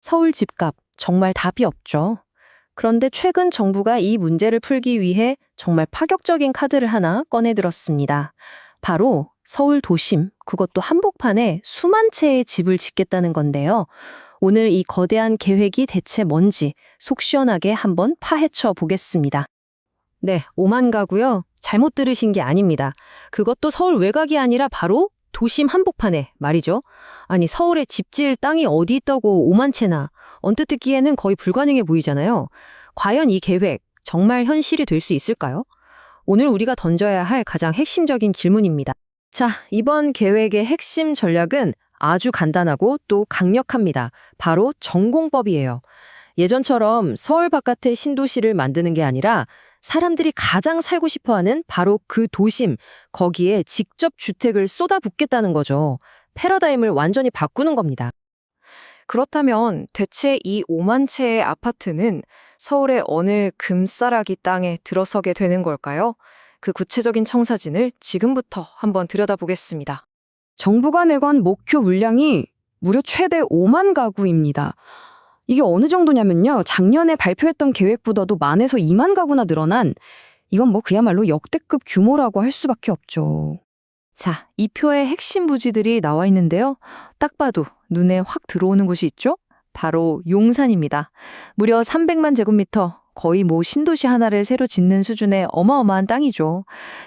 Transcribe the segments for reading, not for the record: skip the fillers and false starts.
서울 집값 정말 답이 없죠. 그런데 최근 정부가 이 문제를 풀기 위해 정말 파격적인 카드를 하나 꺼내들었습니다. 바로 서울 도심, 그것도 한복판에 수만 채의 집을 짓겠다는 건데요. 오늘 이 거대한 계획이 대체 뭔지 속 시원하게 한번 파헤쳐 보겠습니다. 네, 5만 가구요. 잘못 들으신 게 아닙니다. 그것도 서울 외곽이 아니라 바로 도심 한복판에 말이죠. 아니, 서울에 집 지을 땅이 어디 있다고 5만 채나. 언뜻 듣기에는 거의 불가능해 보이잖아요. 과연 이 계획 정말 현실이 될 수 있을까요? 오늘 우리가 던져야 할 가장 핵심적인 질문입니다. 자, 이번 계획의 핵심 전략은 아주 간단하고 또 강력합니다. 바로 전공법이에요. 예전처럼 서울 바깥의 신도시를 만드는 게 아니라 사람들이 가장 살고 싶어하는 바로 그 도심, 거기에 직접 주택을 쏟아붓겠다는 거죠. 패러다임을 완전히 바꾸는 겁니다. 그렇다면 대체 이 5만 채의 아파트는 서울의 어느 금싸라기 땅에 들어서게 되는 걸까요? 그 구체적인 청사진을 지금부터 한번 들여다보겠습니다. 정부가 내건 목표 물량이 무려 최대 5만 가구입니다. 이게 어느 정도냐면요. 작년에 발표했던 계획보다도 만에서 2만 가구나 늘어난 이건 뭐 그야말로 역대급 규모라고 할 수밖에 없죠. 자, 이 표의 핵심 부지들이 나와 있는데요. 딱 봐도 눈에 확 들어오는 곳이 있죠? 바로 용산입니다. 무려 300만 제곱미터, 거의 뭐 신도시 하나를 새로 짓는 수준의 어마어마한 땅이죠.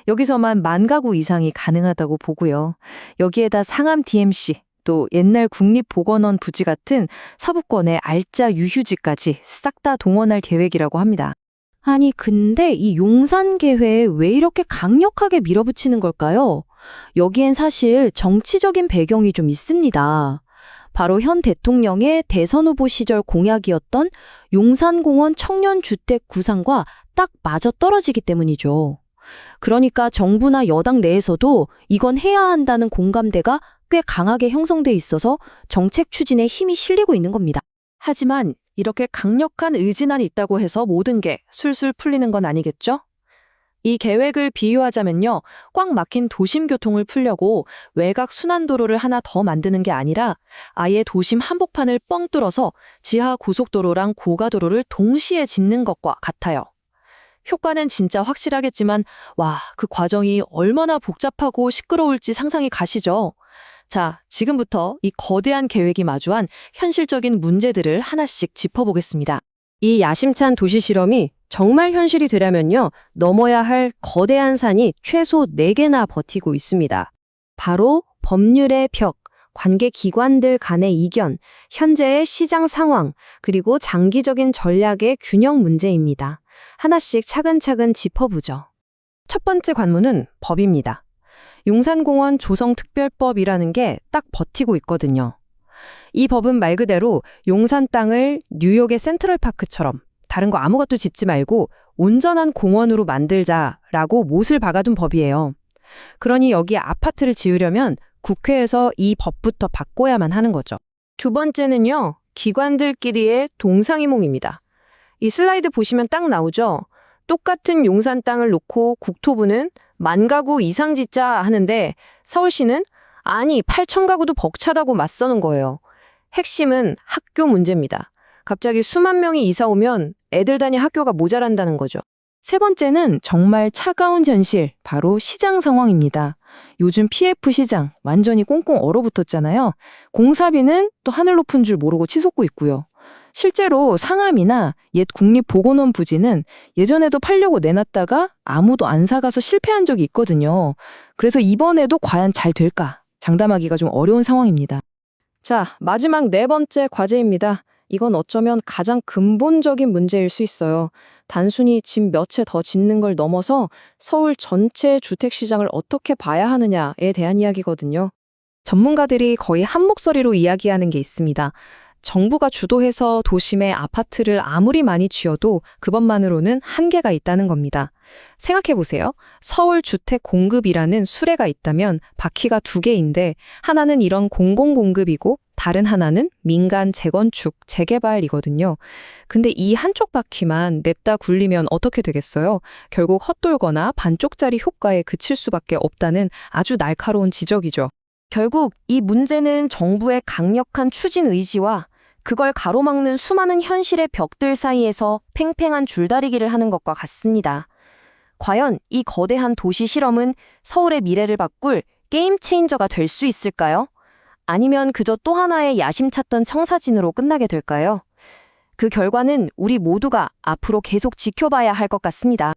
여기서만 1만 가구 이상이 가능하다고 보고요. 여기에다 상암 DMC, 또 옛날 국립보건원 부지 같은 서부권의 알짜 유휴지까지 싹 다 동원할 계획이라고 합니다. 아니 근데 이 용산 계획에 왜 이렇게 강력하게 밀어붙이는 걸까요? 여기엔 사실 정치적인 배경이 좀 있습니다. 바로 현 대통령의 대선 후보 시절 공약이었던 용산공원 청년주택 구상과 딱 맞아떨어지기 때문이죠. 그러니까 정부나 여당 내에서도 이건 해야 한다는 공감대가 꽤 강하게 형성돼 있어서 정책 추진에 힘이 실리고 있는 겁니다. 하지만 이렇게 강력한 의지만 있다고 해서 모든 게 술술 풀리는 건 아니겠죠? 이 계획을 비유하자면요. 꽉 막힌 도심 교통을 풀려고 외곽 순환도로를 하나 더 만드는 게 아니라 아예 도심 한복판을 뻥 뚫어서 지하 고속도로랑 고가도로를 동시에 짓는 것과 같아요. 효과는 진짜 확실하겠지만 와, 그 과정이 얼마나 복잡하고 시끄러울지 상상이 가시죠? 자, 지금부터 이 거대한 계획이 마주한 현실적인 문제들을 하나씩 짚어보겠습니다. 이 야심찬 도시 실험이 정말 현실이 되려면요, 넘어야 할 거대한 산이 최소 4개나 버티고 있습니다. 바로 법률의 벽, 관계 기관들 간의 이견, 현재의 시장 상황, 그리고 장기적인 전략의 균형 문제입니다. 하나씩 차근차근 짚어보죠. 첫 번째 관문은 법입니다. 용산공원 조성특별법이라는 게 딱 버티고 있거든요. 이 법은 말 그대로 용산 땅을 뉴욕의 센트럴파크처럼 다른 거 아무것도 짓지 말고 온전한 공원으로 만들자라고 못을 박아둔 법이에요. 그러니 여기에 아파트를 지으려면 국회에서 이 법부터 바꿔야만 하는 거죠. 두 번째는요, 기관들끼리의 동상이몽입니다. 이 슬라이드 보시면 딱 나오죠? 똑같은 용산 땅을 놓고 국토부는 1만 가구 이상 짓자 하는데 서울시는 아니 8천 가구도 벅차다고 맞서는 거예요. 핵심은 학교 문제입니다. 갑자기 수만 명이 이사 오면 애들 다닐 학교가 모자란다는 거죠. 세 번째는 정말 차가운 현실, 바로 시장 상황입니다. 요즘 PF 시장 완전히 꽁꽁 얼어붙었잖아요. 공사비는 또 하늘 높은 줄 모르고 치솟고 있고요. 실제로 상암이나 옛 국립보건원 부지는 예전에도 팔려고 내놨다가 아무도 안 사가서 실패한 적이 있거든요. 그래서 이번에도 과연 잘 될까? 장담하기가 좀 어려운 상황입니다. 자, 마지막 4번째 과제입니다. 이건 어쩌면 가장 근본적인 문제일 수 있어요. 단순히 집 몇 채 더 짓는 걸 넘어서 서울 전체 주택시장을 어떻게 봐야 하느냐에 대한 이야기거든요. 전문가들이 거의 한 목소리로 이야기하는 게 있습니다. 정부가 주도해서 도심에 아파트를 아무리 많이 지어도 그것만으로는 한계가 있다는 겁니다. 생각해보세요. 서울 주택 공급이라는 수레가 있다면 바퀴가 2개인데 하나는 이런 공공공급이고 다른 하나는 민간 재건축, 재개발이거든요. 근데 이 한쪽 바퀴만 냅다 굴리면 어떻게 되겠어요? 결국 헛돌거나 반쪽짜리 효과에 그칠 수밖에 없다는 아주 날카로운 지적이죠. 결국 이 문제는 정부의 강력한 추진 의지와 그걸 가로막는 수많은 현실의 벽들 사이에서 팽팽한 줄다리기를 하는 것과 같습니다. 과연 이 거대한 도시 실험은 서울의 미래를 바꿀 게임 체인저가 될 수 있을까요? 아니면 그저 또 하나의 야심찼던 청사진으로 끝나게 될까요? 그 결과는 우리 모두가 앞으로 계속 지켜봐야 할 것 같습니다.